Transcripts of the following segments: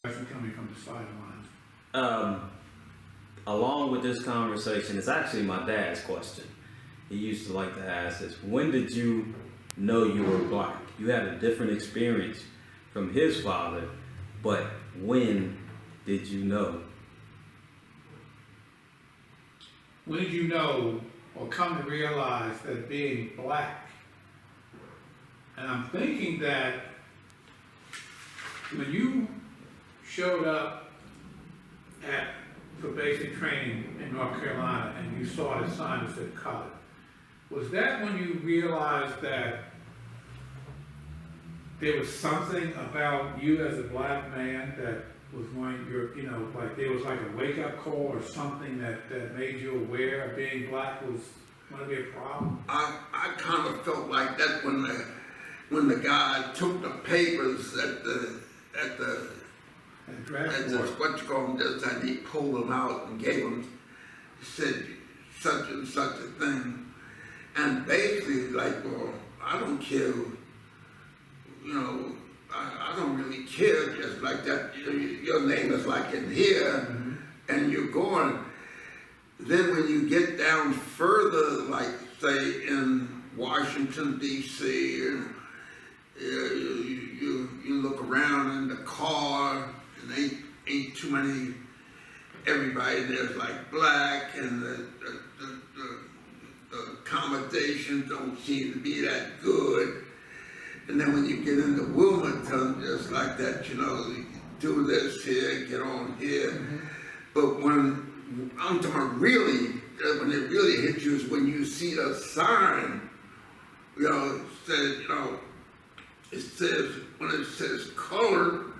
Coming from the sidelines. Along with this conversation, it's actually my dad's question. He used to like to ask this: when did you know you were black? You had a different experience from his father, but when did you know? When did you know or come to realize that being black? And I'm thinking that when you showed up for basic training in North Carolina and you saw the sign that said colored, was that when you realized that there was something about you as a black man that was going, like there was like a wake-up call or something that made you aware of being black was going to be a problem? I kind of felt like that when the guy took the papers at the what you call them, this, and he pulled them out and gave them, he said such and such a thing, and basically like, well, I don't care, I don't really care, just like that, your name is like in here, mm-hmm. and you're going. Then when you get down further, like say in Washington, D.C., and you look around in the car, and ain't too many, everybody there's like black, and the accommodations don't seem to be that good. And then when you get into Wilmington, just like that, you do this here, get on here. Mm-hmm. But when I'm talking about really, when it really hits you is when you see the sign, it says, when it says colored,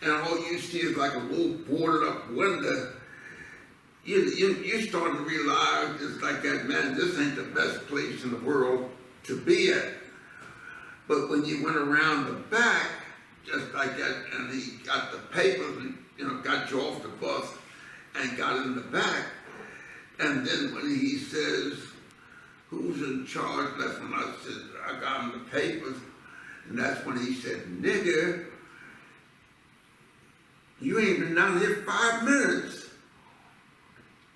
and all you see is like a little boarded up window, you're starting to realize it's like that, man, this ain't the best place in the world to be at. But when you went around the back, just like that, and he got the papers and, got you off the bus and got in the back, and then when he says, who's in charge, that's when I said, I got him the papers, and that's when he said, nigga, you ain't been down here 5 minutes.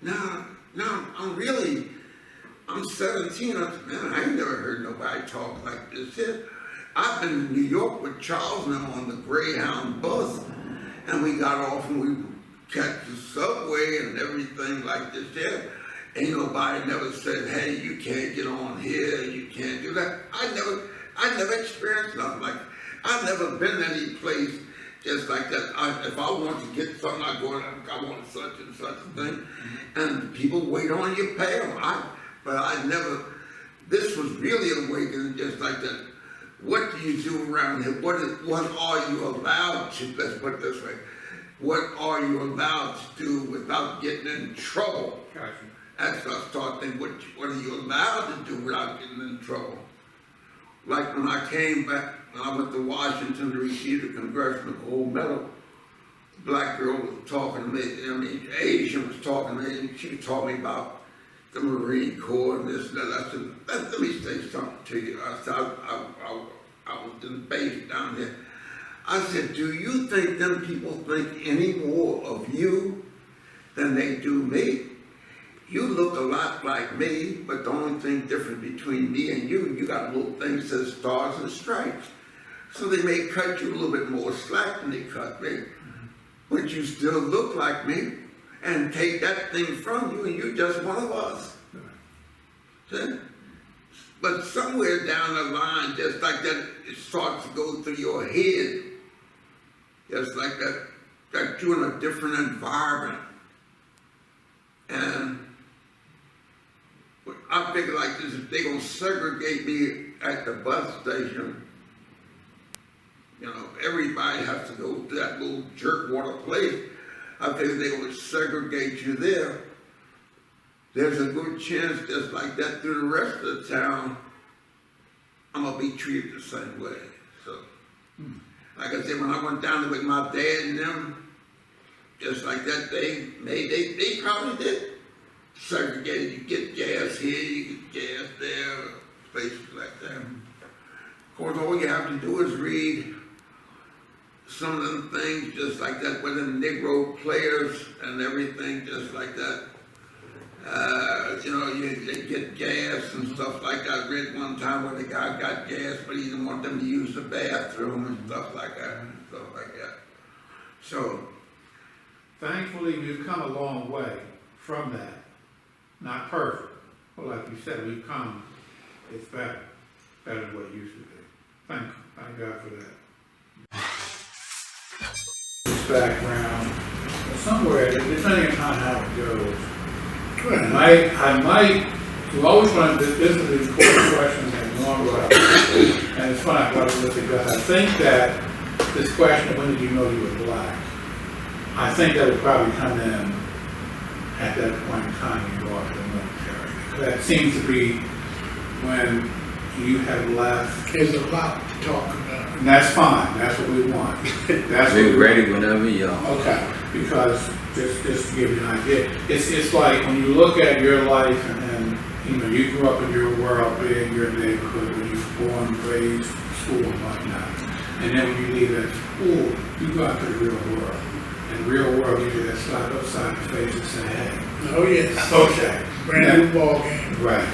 Now, I'm 17. I said, man, I ain't never heard nobody talk like this here. I've been in New York with Charles and them on the Greyhound bus, and we got off and we catch the subway and everything like this here. Ain't nobody never said, hey, you can't get on here, you can't do that. I never experienced nothing like that. I've never been any place just like that. If I want to get something, I want such and such a thing. And people wait on you, pay them. But I never, this was really awakening just like that. What do you do around here? What are you allowed to, let's put it this way, what are you allowed to do without getting in trouble? Gotcha. That's what I start thinking, what are you allowed to do without getting in trouble? Like when I came back, when I went to Washington to receive the Congressional Gold Medal, the black girl was talking to me, Asian was talking to me, and she taught me about the Marine Corps and this and that. I said, let me say something to you. I said, I was in base down there. I said, do you think them people think any more of you than they do me? You look a lot like me, but the only thing different between me and you got a little thing that says stars and stripes. So they may cut you a little bit more slack than they cut me, mm-hmm. but you still look like me, and take that thing from you, and you're just one of us. See? But somewhere down the line, just like that, it starts to go through your head, just like that you're in a different environment. And I figure like this, if they're gonna segregate me at the bus station, everybody has to go to that little jerkwater place. I figure they're gonna segregate you there. There's a good chance just like that through the rest of the town, I'm gonna be treated the same way. So, like I said, when I went down there with my dad and them, just like that, they probably did segregate. You get gas here, you get gas there, places like that. Of course, all you have to do is read some of them things just like that with them Negro players and everything just like that. You know, they get gas and stuff like that. I read one time where the guy got gas, but he didn't want them to use the bathroom and stuff like that. So, Thankfully, we've come a long way from that. Not perfect, but like you said, we've come, it's better than what it used to be. Thank God for that. This background, somewhere, depending on how it goes, I might, you always want to, this is the important question in the long run, and it's funny, I brought it with it, because I think that this question of when did you know you were black, I think that would probably come in at that point in time you go off to the military. That seems to be when you have left. There's a lot to talk about. And that's fine, that's what we want. That's Be what we ready whenever you are. Okay, because just to give you an idea, it's like when you look at your life and you know, you grew up in your world, in your neighborhood, when you were born, raised, school and whatnot. And then when you leave that school, you go out to the real world. And the real world gives you that slap upside the face and say, hey. Oh, yes. Okay. Brand new ball game. Right,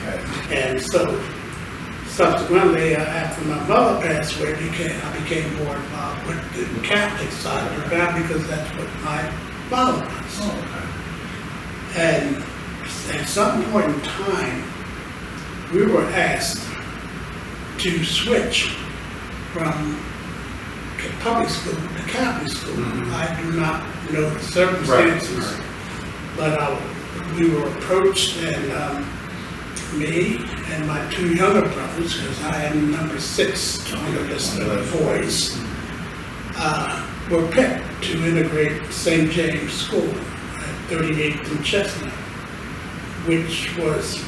okay. And so subsequently, after my mother passed away, I became more involved with the Catholic side of the family because that's what my father was. Oh, okay. And at some point in time, we were asked to switch from public school to Catholic school. Mm-hmm. I do not know the circumstances, but we were approached, and me and my two younger brothers, because I am number 6 on the list of the boys, were picked to integrate St. James School at 38th and Chestnut, which was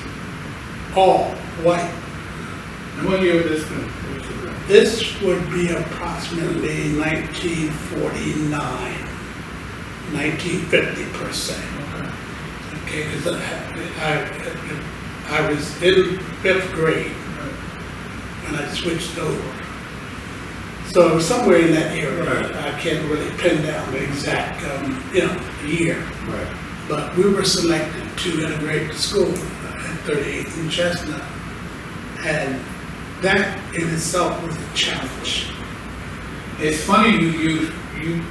all white. And what year would this been? This would be approximately 1949, 1950 per se. Okay, because I was in 5th grade when I switched over. So somewhere in that area, Right. I can't really pin down the exact, year. Right. But we were selected to integrate the school at 38th and Chestnut. And that in itself was a challenge. It's funny you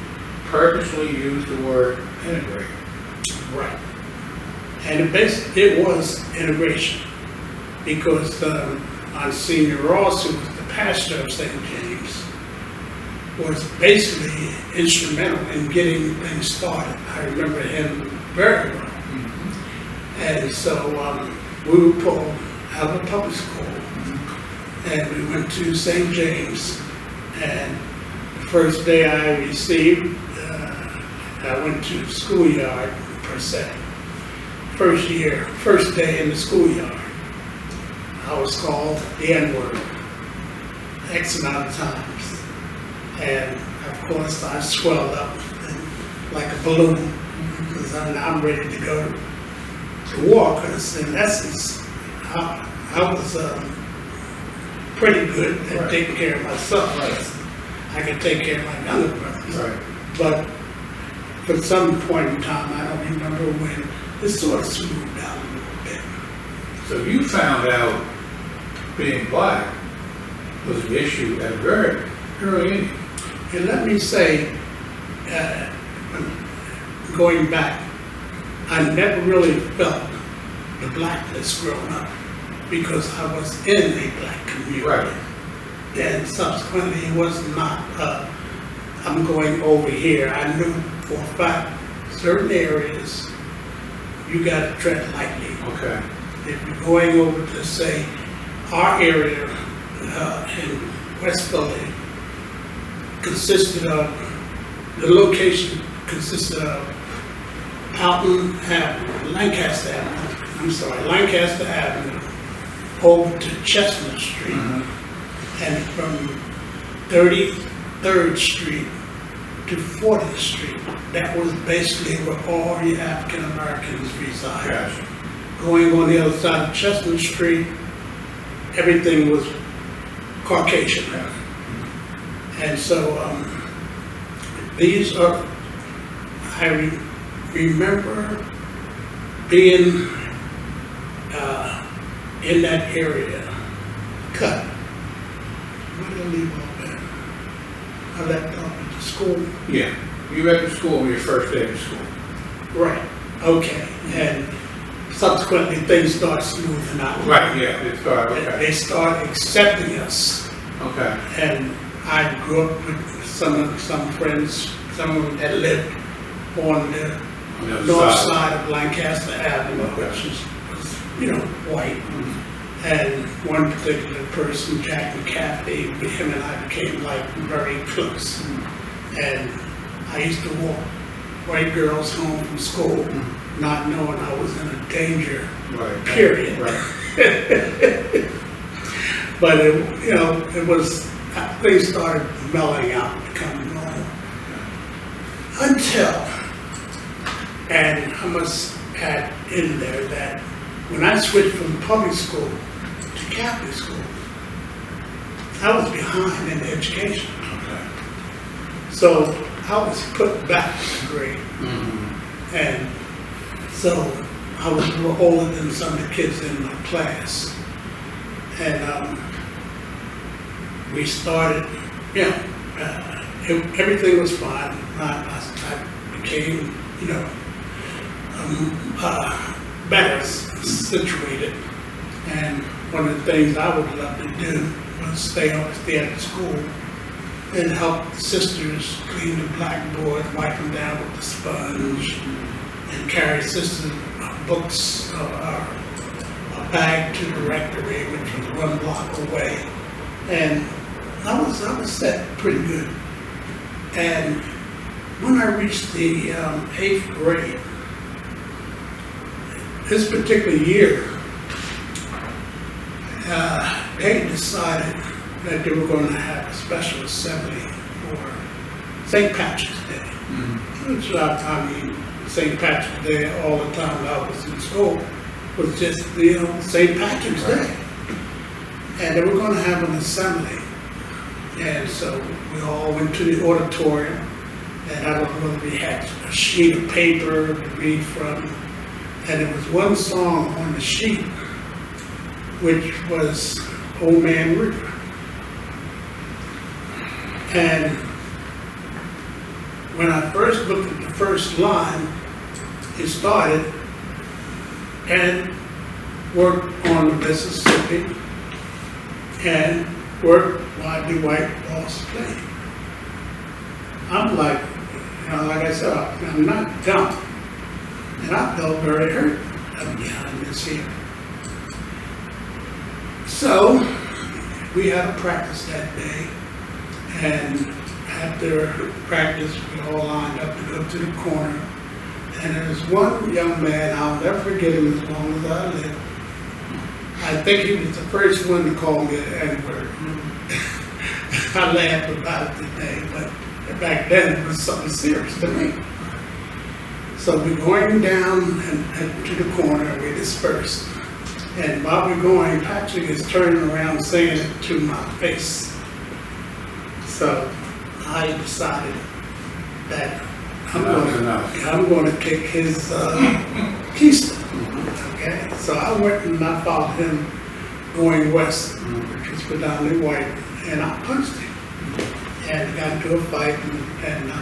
purposely use the word integrate. Right. And it was integration because Monsignor Ross, who was the pastor of St. James, was basically instrumental in getting things started. I remember him very well. Mm-hmm. And so we were pulled out of the public school and we went to St. James, and the first day I received, I went to the schoolyard per se. First day in the schoolyard, I was called the N-word X amount of times. And of course I swelled up like a balloon because I'm ready to go to war, because in essence, I was pretty good at taking care of myself. Right. I could take care of my younger brothers. Right. But for some point in time, I don't remember when, it sort of smoothed out a little bit. So you found out being black was an issue at a very early age. And let me say, going back, I never really felt the blackness growing up because I was in a black community. Right. And subsequently, it was not, I'm going over here. I knew for a fact, certain areas, you got to tread lightly. Okay. If you're going over to, say, our area in West Philly, consisted of, the location consisted of Lancaster Avenue, over to Chestnut Street, and from 33rd Street to 40th Street. That was basically where all the African Americans resided. Gotcha. Going on the other side of Chestnut Street, everything was Caucasian. Yes. And so these are, remember being in that area, cut. Where did I leave all that? I left off at the school. Yeah, you went to school on your first day of school. Right, okay, and subsequently things start smoothing out. Right, yeah, it started, okay. They start accepting us, Okay, and I grew up with some friends, some of them that lived on the on the other north side. side of Lancaster Avenue, Okay. which was, you know, white. And one particular person, Jack McCaffrey, him and I became like very close. And I used to walk white girls home from school, not knowing I was in a danger Right. period. Right. But it, you know, it was, things started mellowing out, becoming normal. Until, and I must add in there that when I switched from public school to Catholic school, I was behind in education. Okay. So I was put back a grade. Mm-hmm. And so I was a little older than some of the kids in my class. And we started, you know, everything was fine. I became, you know, better situated. And one of the things I would love to do was stay at the school and help the sisters clean the blackboard, wipe them down with the sponge, and carry sisters' books, a bag to the rectory, which was 1 block away. And I was set pretty good. And when I reached the 8th grade, this particular year, they decided that they were going to have a special assembly for St. Patrick's Day. Mm-hmm. Which I mean, St. Patrick's Day all the time I was in school was just, you know, St. Patrick's Day. And they were going to have an assembly. And so we all went to the auditorium, and I don't know whether we had a sheet of paper to read from. And there was one song on the sheet, which was Old Man River. And when I first looked at the first line, it started, and worked on the Mississippi, and worked while the white boss played. I'm like, you know, like I said, I'm not dumb. And I felt very hurt behind this here. So, we had a practice that day, and after practice, we all lined up to go to the corner, and there was one young man, I'll never forget him as long as I live. I think he was the first one to call me an N-word. I laugh about it today, but back then it was something serious to me. So we're going down and to the corner, and we dispersed. And while we're going, Patrick is turning around saying it to my face. So I decided that I'm going to kick his keister. Okay, so I went and I followed him going west, which was predominantly white, and I punched him. And got into a fight, and I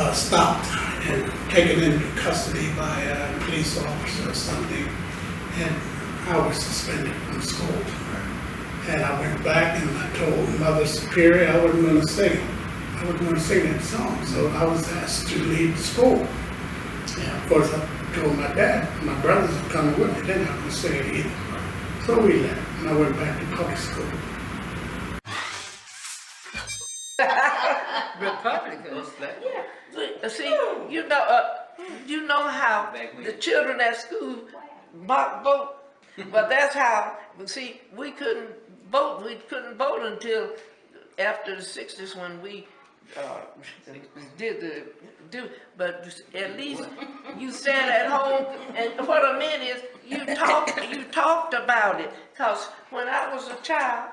was stopped and taken into custody by a police officer or something, and I was suspended from school. And I went back and I told Mother Superior I wasn't going to sing it. I wasn't going to sing that song, so I was asked to leave the school. And of course I told my dad, my brothers were coming with me, they're not going to sing it either. So we left, and I went back to public school. Republicans. Yeah. See, you know how the children at school mock vote. But that's how. See, we couldn't vote. We couldn't vote until after the '60s when we did the do. But at least you sat at home, and what I meant is you talked about it. Cause when I was a child,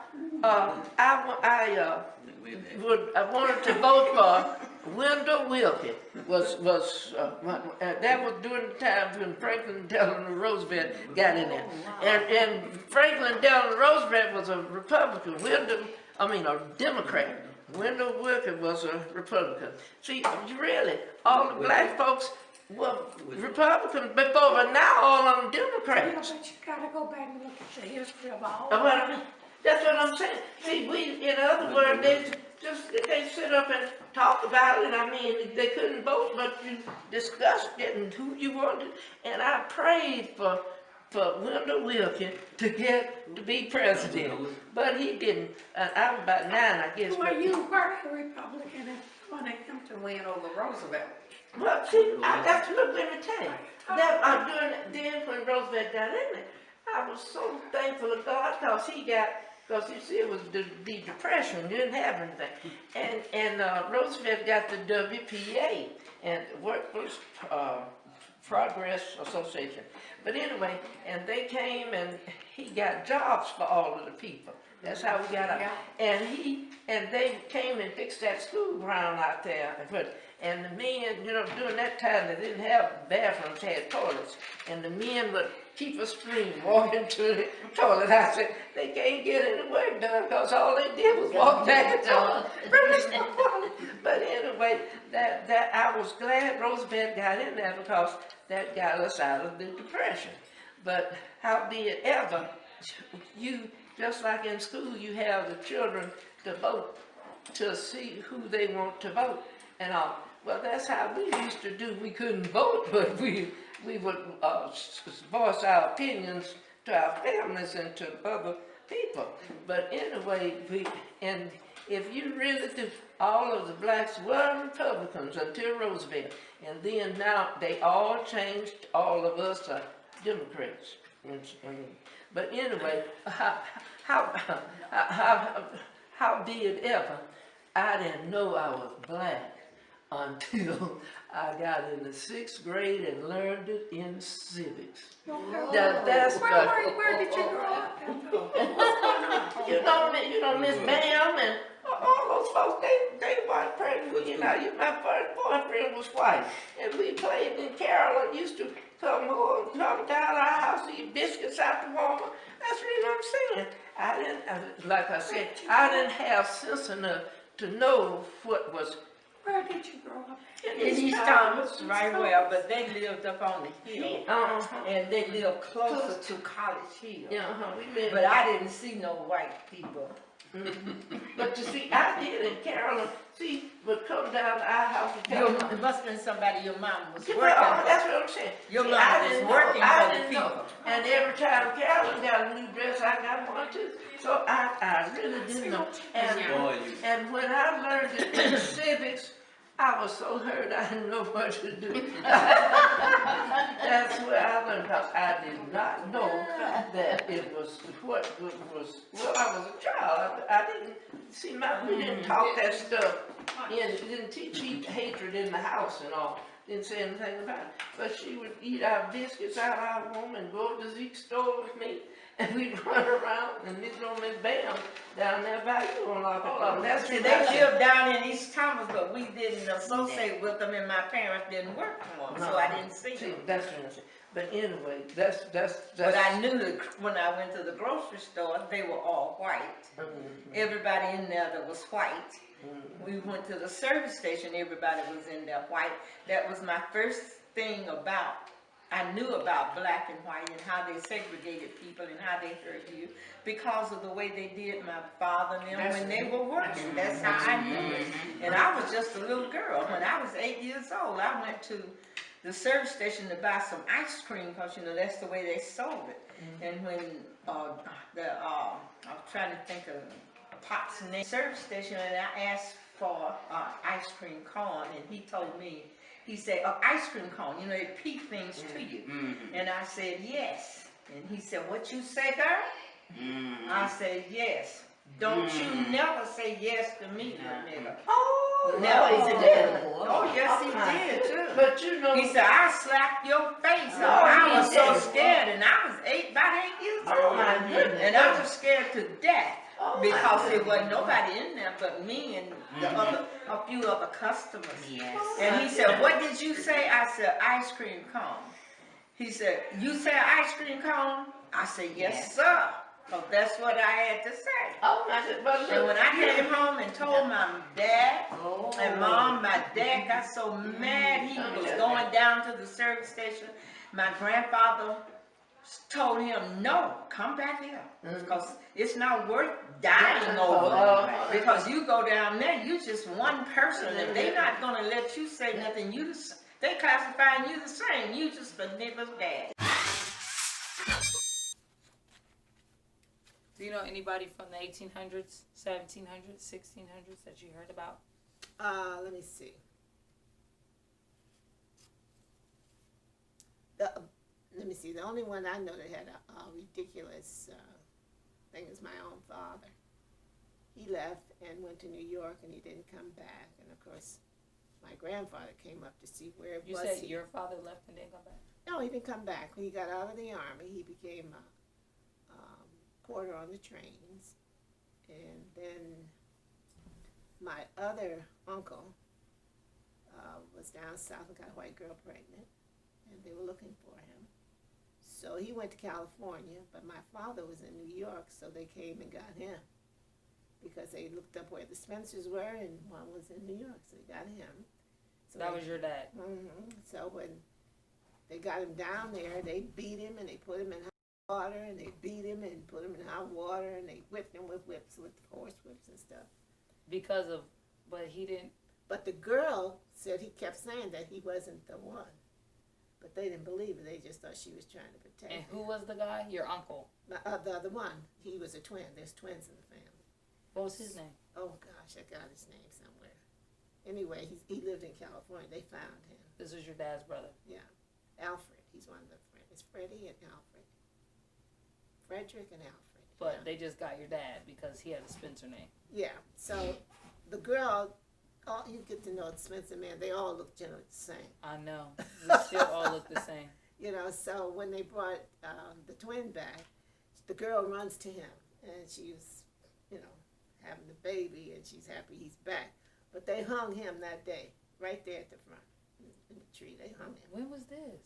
I wanted to vote for Wendell Wilkie. That was during the time when Franklin Delano Roosevelt got in there. And Franklin Delano Roosevelt was a Republican. A Democrat. Wendell Wilkie was a Republican. See, really, all the black folks were Republicans before, but now all of them Democrats. But you gotta go back and look at the history of all. That's what I'm saying. See, in other words, they sit up and talk about it. I mean, they couldn't vote, but you discussed it and who you wanted. And I prayed for Wendell Wilkie to be president, but he didn't. I was about 9, I guess. Well, you were a Republican and wanted him to win over Roosevelt. Well, see, that's what let me tell you. Then when Roosevelt got in there, I was so thankful to God because you see, it was the Depression, you didn't have anything. And Roosevelt got the WPA, and Workers Progress Association. But anyway, and they came and he got jobs for all of the people. That's how we got out. Yeah. And they came and fixed that school ground out there. And the men, during that time, they didn't have bathrooms, they had toilets. And the men would keep a stream, walk into the toilet. I said, they can't get any work done because all they did was walk back the toilet from the toilet. But anyway, that I was glad Roosevelt got in there because that got us out of the Depression. But howbeit ever, just like in school, you have the children to vote to see who they want to vote and all. Well, that's how we used to do. We couldn't vote, but we would voice our opinions to our families and to other people. But anyway, and if you really do, all of the blacks were Republicans until Roosevelt, and then now they all changed. All of us are Democrats. But anyway, how be it ever? I didn't know I was black until I got in the 6th grade and learned it in civics. Where did you grow up? You know, Miss Bam and all those folks, they white pregnant. My first boyfriend was white, and we played in Carolyn. Used to come down our house, eat biscuits out the Walmart. That's what I'm saying. Like I said, I didn't have sense enough to know what was. Where did you grow up? In East Thomas, right well, but they lived up on the hill, and they lived closer to College Hill. But I didn't see no white people. But you see, I did in Carolyn. Would come down to our house in Carolyn. It must have been somebody your mom was working That's for. what I'm saying. Your mom was working for the people. And every time Carolyn got a new dress, I got one too. So I really didn't know. And when I learned it in civics, I was so hurt I didn't know what to do. That's where I learned, because I did not know that it was what was. Well, I was a child. I didn't see we didn't talk that stuff. We didn't teach hatred in the house and all. Didn't say anything about it. But she would eat our biscuits out of our home and go to Zeke's store with me. And we'd run around and Miss Bam down there by you on all that's See, they lived down in East Thomas, but we didn't associate with them, and my parents didn't work for them, so I didn't see them. That's what I'm saying. But anyway, that's. But I knew that when I went to the grocery store, they were all white. Everybody in there that was white. We went to the service station, everybody was in there white. That was my first thing I knew about black and white and how they segregated people and how they hurt you because of the way they did my father and them when they were working. That's how I knew it. And I was just a little girl. When I was 8 years old, I went to the service station to buy some ice cream because, that's the way they sold it. And when I was trying to think of Pop's name, service station, and I asked for ice cream cone, and he told me, he said, ice cream cone, they peep things to you. And I said, yes. And he said, what you say, girl? I said, yes. Don't you never say yes to me, nigga. Oh, never. Oh, yes, he did too. But you know. He said, I slapped your face. No, I he was so didn't. scared, and I was about 8 years old. Oh my goodness. And I was scared to death Oh, my because there goodness. wasn't nobody in there but me and a few other customers. Yes. And he said, what did you say? I said, ice cream cone. He said, you said ice cream cone? I said, yes, sir. Because that's what I had to say. Oh my goodness. But look, And when I came home and told my dad Oh. and mom, my dad got so mad he was going down to the service station. My grandfather told him, no, come back here. Because it's not worth dying over. Because you go down there, you just one person. And they're not going to let you say nothing. They classifying you the same. You just a nigger's dad. Do you know anybody from the 1800s, 1700s, 1600s that you heard about? Let me see. Let me see. The only one I know that had a ridiculous thing is my own father. He left and went to New York, and he didn't come back. And of course, my grandfather came up to see where You was said he. your father left and didn't come back? No, he didn't come back. When he got out of the army, he became a porter on the trains. And then my other uncle was down south and got a white girl pregnant, and they were looking for him. So he went to California, but my father was in New York, so they came and got him because they looked up where the Spencers were, and one was in New York, so they got him. So That was your dad? So when they got him down there, they beat him and they put him in hot water, and they beat him and put him in hot water, and they whipped him with whips, with horse whips and stuff. Because of, but he didn't. But the girl said he kept saying that he wasn't the one. But they didn't believe it. They just thought she was trying to protect And him. who was the guy? Your uncle. The other one, he was a twin. There's twins in the family. What was his name? Oh, gosh, I got his name somewhere. Anyway, he lived in California. They found him. This was your dad's brother. Yeah. Alfred. He's one of the friends. It's Freddie and Alfred. Frederick and Alfred. But yeah. they just got your dad because he had a Spencer name. Yeah. So the girl, you get to know the Spencer man, they all look generally the same. I know. We still all look the same. You know, so when they brought the twin back, the girl runs to him, and she's, you know, having the baby, and she's happy he's back. But they hung him that day, right there at the front, in the tree. They hung him. When was this?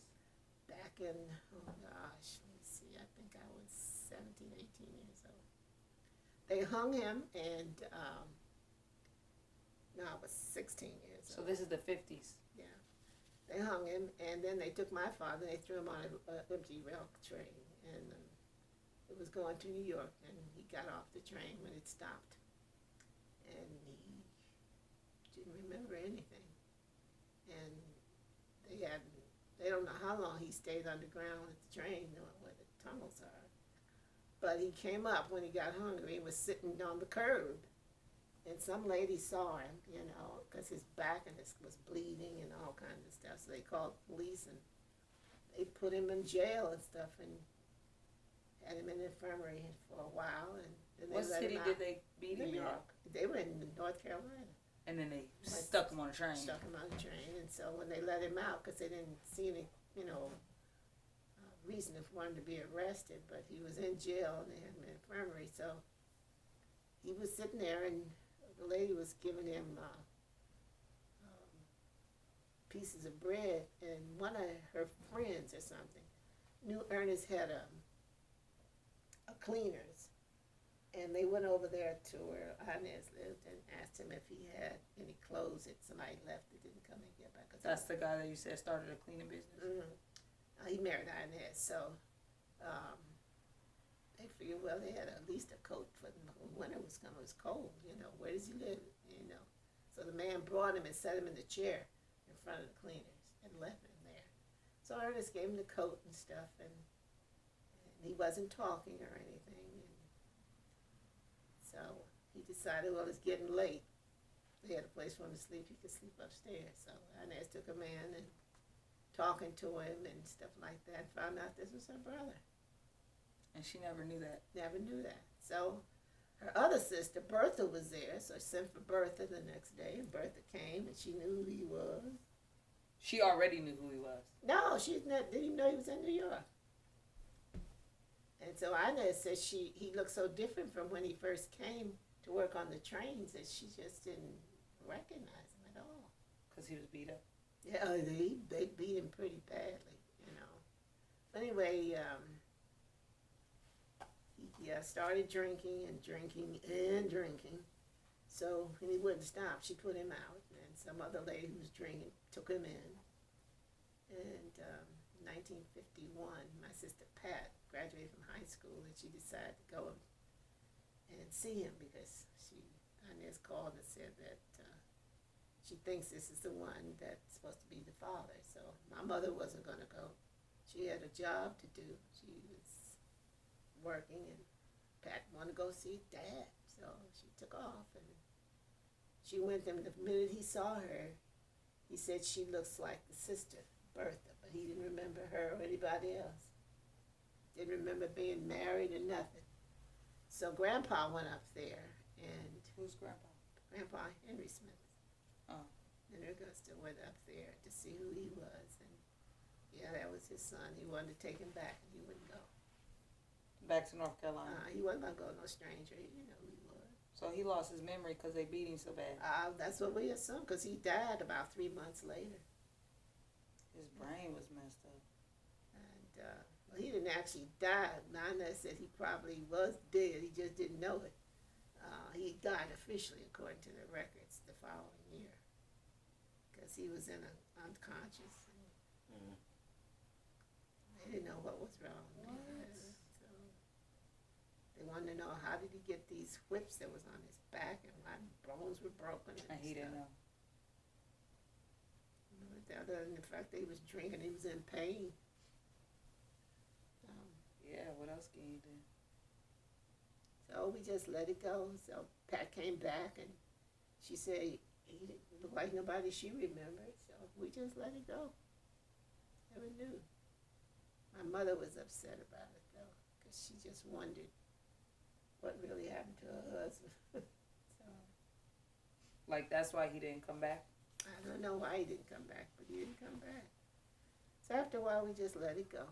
Back in, oh gosh, let me see, I think I was 17, 18 years old. They hung him, and no, I was 16 years old. So this is the 50s. Yeah. They hung him, and then they took my father, and they threw him on an empty rail train, and it was going to New York, and he got off the train when it stopped, and he didn't remember anything, and they don't know how long he stayed underground at the train, knowing where the tunnels are, but he came up when he got hungry and was sitting on the curb. And some lady saw him, you know, because his back and was bleeding and all kinds of stuff. So they called police, and they put him in jail and stuff, and had him in the infirmary for a while. And then they What let city him did out. they beat New him in? York. They were in North Carolina. And then they stuck him on a train. Stuck him on a train. And so when they let him out, because they didn't see any, you know, reason for him to be arrested, but he was in jail and they had him in the infirmary. So he was sitting there, and the lady was giving him pieces of bread, and one of her friends or something knew Ernest had a cleaners, and they went over there to where Inez lived and asked him if he had any clothes that somebody left that didn't come and get back. That's the guy that you said started a cleaning business? He married Inez, so they figured, well, they had at least a coat for the winter was coming. It was cold, you know. Where does he live, you know? So the man brought him and set him in the chair in front of the cleaners and left him there. So Ernest gave him the coat and stuff, and he wasn't talking or anything. And so he decided, well, it's getting late. They had a place for him to sleep. He could sleep upstairs. So Inez took him in and talking to him and stuff like that. Found out this was her brother. And she never knew that. Never knew that. So her other sister, Bertha, was there, so I sent for Bertha the next day, and Bertha came, and she knew who he was. She already knew who he was. No, didn't even know he was in New York. And so Inez said he looked so different from when he first came to work on the trains that she just didn't recognize him at all. Because he was beat up. Yeah, they beat him pretty badly, you know. Anyway, he started drinking and drinking and drinking. So when he wouldn't stop, she put him out, and some other lady who was drinking took him in. And 1951, my sister Pat graduated from high school, and she decided to go and see him because Inez called and said that she thinks this is the one that's supposed to be the father. So my mother wasn't going to go. She had a job to do. She was working, and Pat wanted to go see Dad. So she took off, and she went there. The minute he saw her, he said she looks like the sister, Bertha, but he didn't remember her or anybody else. Didn't remember being married or nothing. So Grandpa went up there, and Who's Grandpa? Grandpa Henry Smith. Oh. And Augusta went up there to see who he was, and yeah, that was his son. He wanted to take him back, and he wouldn't go. Back to North Carolina. He wasn't gonna go no stranger. You know who he was. So he lost his memory because they beat him so bad. That's what we assume, because he died about 3 months later. His brain was messed up. And well, he didn't actually die. Nana said he probably was dead. He just didn't know it. He died officially, according to the records, the following year, because he was unconscious. Mm. They didn't know what was wrong. So they wanted to know, how did he get these whips that was on his back, and why bones were broken. And he didn't know. Other than the fact that he was drinking, he was in pain. Yeah, what else can you do? So we just let it go. So Pat came back, and she said he didn't look like nobody she remembered. So we just let it go. Never knew. My mother was upset about it, though, because she just wondered what really happened to her husband. So Like, that's why he didn't come back? I don't know why he didn't come back, but he didn't come back. So after a while, we just let it go.